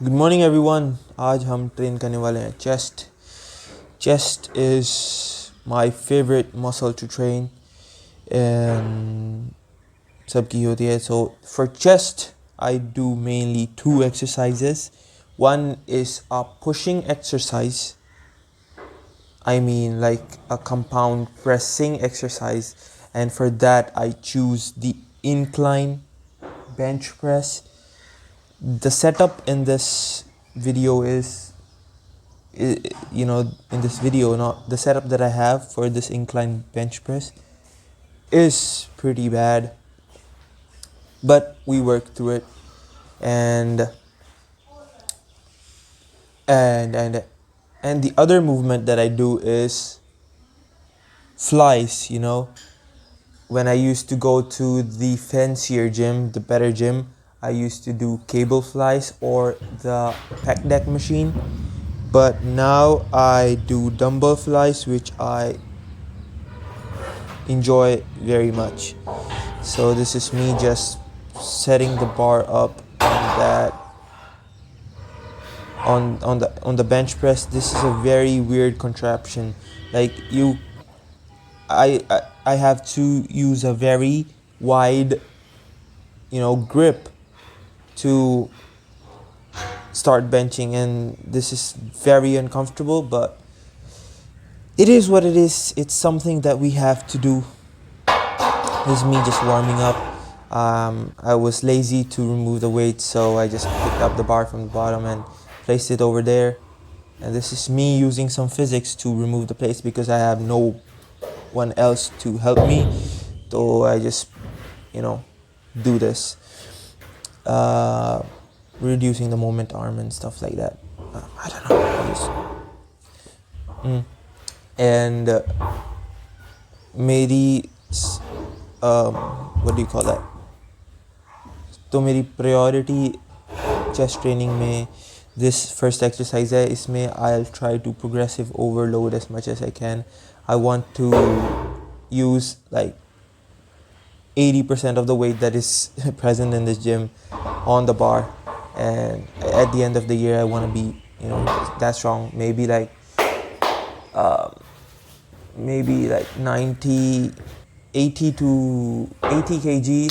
Good morning everyone. आज हम train करने वाले हैं chest. Chest is my favorite muscle to train and सबकी होती है. So for chest I do mainly two exercises. One is a pushing exercise. I mean like a compound pressing exercise, and for that I choose the incline bench press. The setup in this video is in this video, not the setup that I have for this incline bench press is pretty bad, but we work through it. And and and and the other movement that I do is flies. When I used to go to the fancier gym, the better gym, I used to do cable flies or the pec deck machine. But now I do dumbbell flies, which I enjoy very much. So this is me just setting the bar up on that on the bench press. This is a very weird contraption. Like I have to use a very wide grip to start benching, and this is very uncomfortable, but it is what it is. It's something that we have to do. This is me just warming up. I was lazy to remove the weight, so I just picked up the bar from the bottom and placed it over there. And this is me using some physics to remove the plates because I have no one else to help me. So I just, do this. Reducing the moment arm and stuff like that. I don't know. And मेरी what do you call that? तो मेरी priority chest training में this first exercise है. इसमें I'll try to progressive overload as much as I can. I want to use like 80% of the weight that is present in this gym on the bar, and at the end of the year I want to be that strong. Maybe like 90 80 to 80 kg.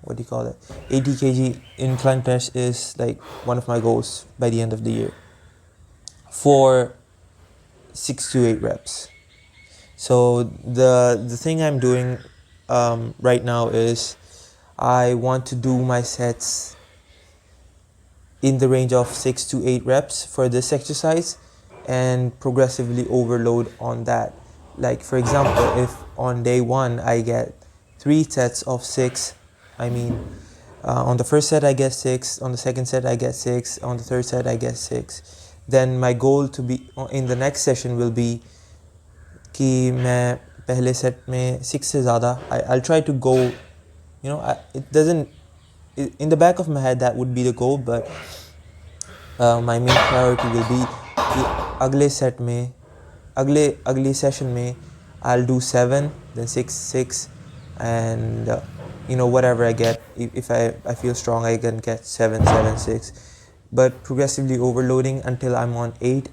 What do you call it? 80 kg incline press is like one of my goals by the end of the year for 6 to 8 reps. So the thing I'm doing right now is I want to do my sets in the range of 6 to 8 reps for this exercise and progressively overload on that. Like for example, if on day 1 I get 3 sets of 6, on the first set I get 6, on the second set I get 6, on the third set I get 6, then my goal to be in the next session will be कि मैं पहले set में 6 से ज़्यादा I'll try to go, it doesn't, in the back of my head that would be the goal, but my main priority will be कि अगले set में अगले session में I'll do 7, then 6, and whatever I get, if I feel strong I can get 7, 6, but progressively overloading until I'm on 8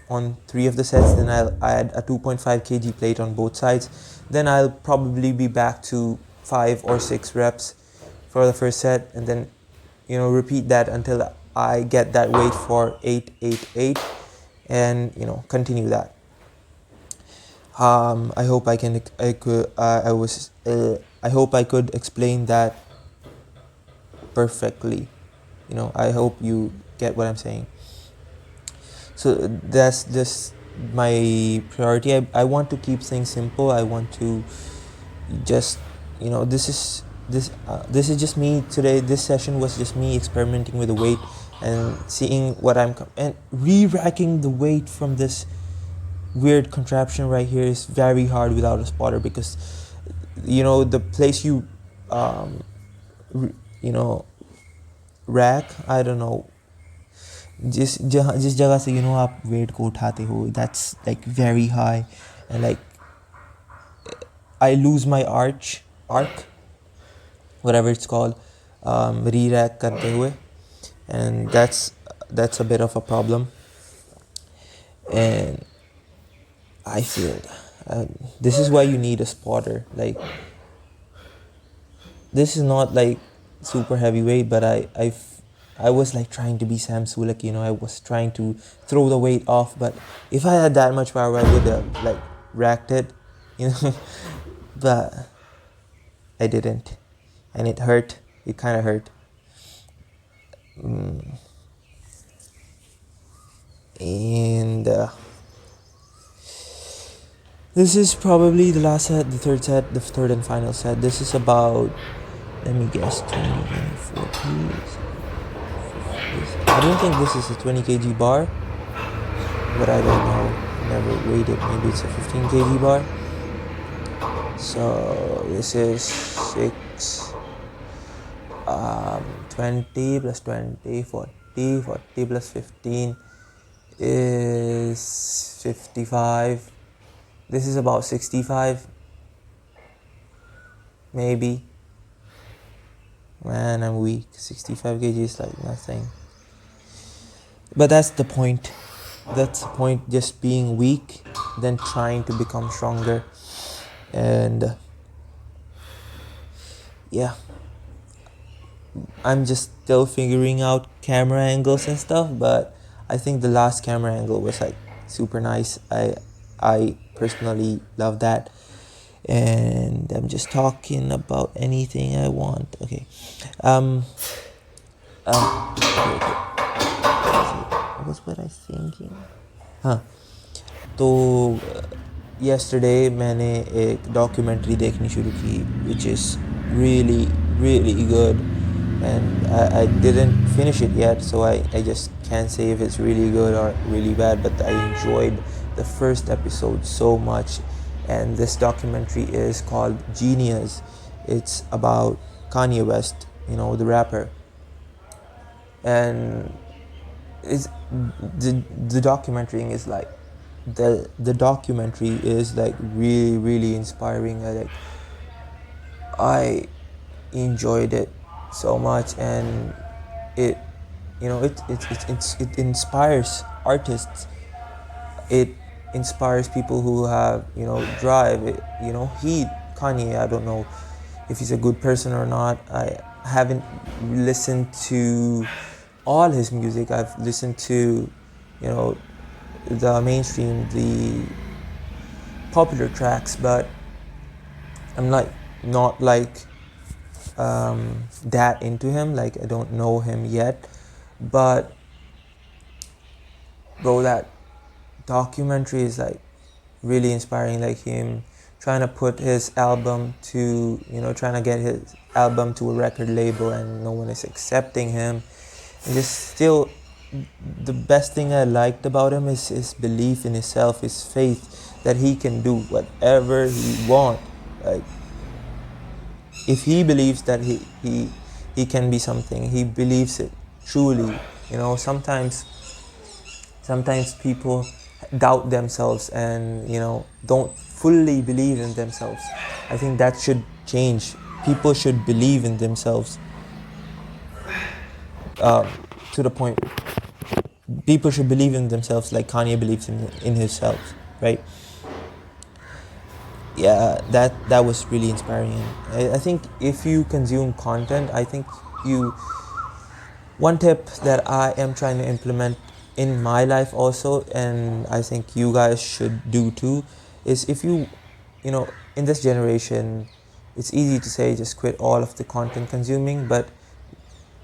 on 3 of the sets. Then I'll add a 2.5 kg plate on both sides. Then I'll probably be back to 5 or 6 reps for the first set, and then repeat that until I get that weight for 8, and continue that. I hope I hope I could explain that perfectly. I hope you get what I'm saying. So that's just my priority. I want to keep things simple. I want to just this is just me today. This session was just me experimenting with the weight and seeing what and re-racking the weight from this weird contraption right here is very hard without a spotter, because the place you rack, I don't know, जिस जगह से आप wait को उठाते हो, that's like very high, and like I lose my arc, whatever it's called, re-rack करते हुए. and that's a bit of a problem. And I feel uh, this is why you need a spotter. Like, this is not like super heavyweight, but I was like trying to be Sam Sulek, I was trying to throw the weight off, but if I had that much power, I would have like racked it, you know, but I didn't, and it hurt. It kind of hurt. And this is probably the last set, the third and final set. This is about, let me guess, 20, 40. I don't think this is a 20 kg bar, but I don't know. Never weighed it. Maybe it's a 15 kg bar. So this is 20 plus 20, 40, 40 plus 15 is 55. This is about 65, maybe. Man, I'm weak. 65 kg is like nothing. But that's the point. That's the point, just being weak, then trying to become stronger. And yeah, I'm just still figuring out camera angles and stuff, but I think the last camera angle was like super nice. I personally love that. And I'm just talking about anything I want. Okay. Okay. What was I thinking? हाँ, तो yesterday मैंने एक documentary देखनी शुरू की, which is really really good, and I didn't finish it yet, so I just can't say if it's really good or really bad, but I enjoyed the first episode so much. And this documentary is called Genius. It's about Kanye West, the rapper. And it's the documentary is like the documentary is like really really inspiring. I enjoyed it so much, and it it inspires artists. It inspires people who have drive. Kanye, I don't know if he's a good person or not. I haven't listened to all his music. I've listened to the mainstream, the popular tracks, but I'm not like that into him. Like, I don't know him yet, but bro, that documentary is like really inspiring. Like, him trying to put his album to trying to get his album to a record label, and no one is accepting him. And just still, the best thing I liked about him is his belief in himself, his faith that he can do whatever he wants. Like, if he believes that he can be something, he believes it truly. Sometimes people doubt themselves and don't fully believe in themselves. I think that should change. People should believe in themselves, to the point. People should believe in themselves like Kanye believes in himself, right? Yeah, that was really inspiring. I think if you consume content, I think one tip that I am trying to implement in my life also, and I think you guys should do too, is if in this generation, it's easy to say just quit all of the content consuming, but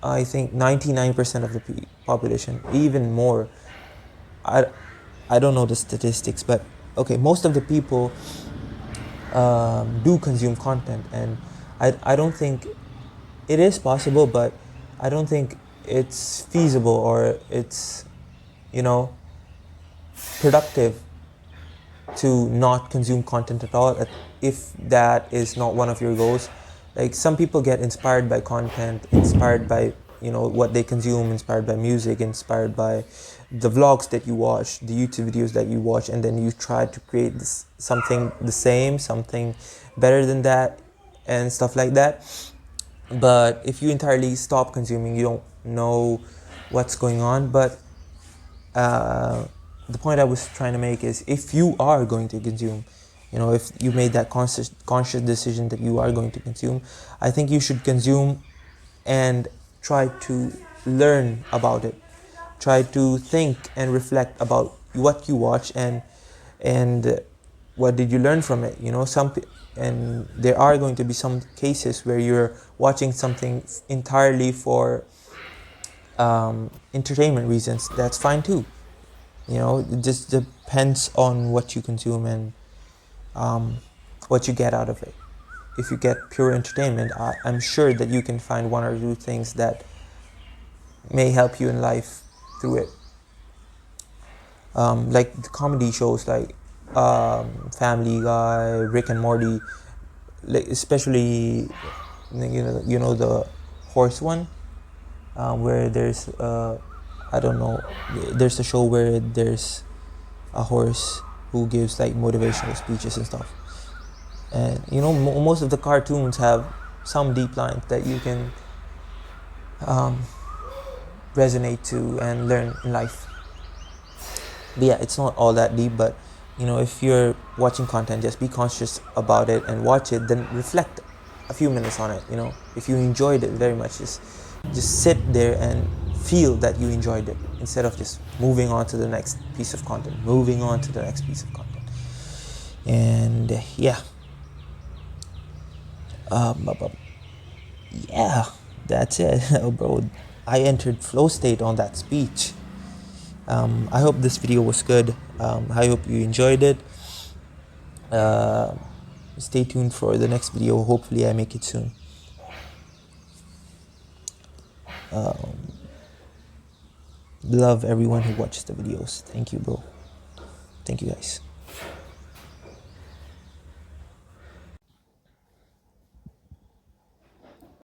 I think 99% of the population, even more, I don't know the statistics, but okay, most of the people do consume content, and I don't think it is possible, but I don't think it's feasible or it's productive to not consume content at all, if that is not one of your goals. Like, some people get inspired by content, inspired by what they consume, inspired by music, inspired by the vlogs that you watch, the YouTube videos that you watch, and then you try to create something the same, something better than that, and stuff like that. But if you entirely stop consuming, you don't know what's going on. But the point I was trying to make is, if you are going to consume, if you made that conscious decision that you are going to consume, I think you should consume and try to learn about it. Try to think and reflect about what you watch, and what did you learn from it. And there are going to be some cases where you're watching something entirely for entertainment reasons. That's fine too. It just depends on what you consume and what you get out of it. If you get pure entertainment, I'm sure that you can find one or two things that may help you in life through it. Like the comedy shows like Family Guy, Rick and Morty, like especially the horse one, where there's I don't know, there's a show where there's a horse who gives like motivational speeches and stuff. And most of the cartoons have some deep lines that you can resonate to and learn in life. But yeah, it's not all that deep, but if you're watching content, just be conscious about it and watch it, then reflect a few minutes on it. If you enjoyed it very much, just sit there and feel that you enjoyed it, instead of just moving on to the next piece of content. And yeah, yeah, that's it. Bro, I entered flow state on that speech. I hope this video was good. I hope you enjoyed it. Stay tuned for the next video. Hopefully I make it soon. Love everyone who watches the videos. Thank you, bro. Thank you, guys.